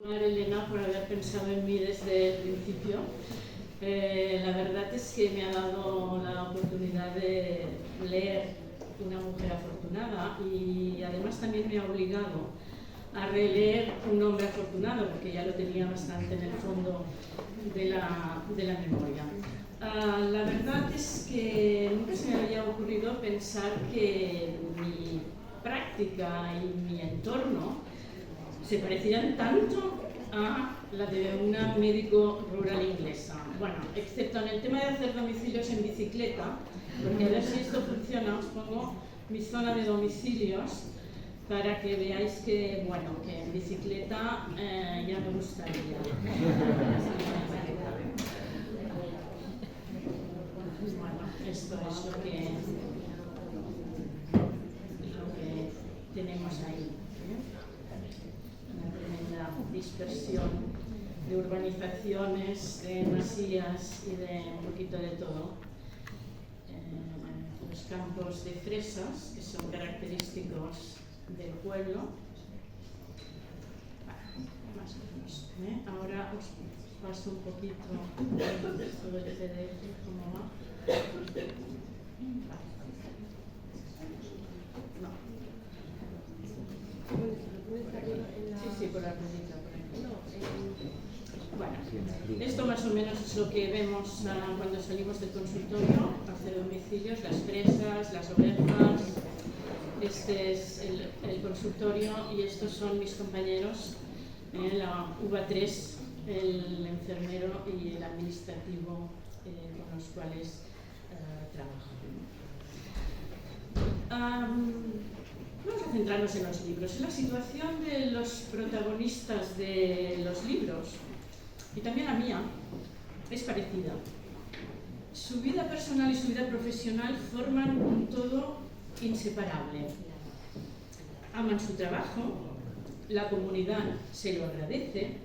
Elena, por haber pensado en mí desde el principio. La verdad es que me ha dado la oportunidad de leer Una mujer afortunada y además también me ha obligado a releer Un hombre afortunado, porque ya lo tenía bastante en el fondo de la memoria. La verdad es que nunca se me había ocurrido pensar que mi práctica y mi entorno se parecían tanto a la de una médico rural inglesa. Bueno, excepto en el tema de hacer domicilios en bicicleta, porque a ver si esto funciona, os pongo mi zona de domicilios para que veáis que, bueno, que en bicicleta ya me gustaría. Bueno, esto es lo que tenemos ahí. Una tremenda dispersión de urbanizaciones, de masías y de un poquito de todo. Los campos de fresas, que son característicos del pueblo. Más o menos. Ahora os paso un poquito todo el PDF, cómo va. No. Sí, por la ruedita, por ejemplo. Bueno, esto más o menos es lo que vemos cuando salimos del consultorio, hacer domicilios, las fresas, las ovejas. Este es el consultorio y estos son mis compañeros, la UVA3, el enfermero y el administrativo con los cuales trabajo. Vamos a centrarnos en los libros, en la situación de los protagonistas de los libros, y también la mía, es parecida. Su vida personal y su vida profesional forman un todo inseparable. Aman su trabajo, la comunidad se lo agradece,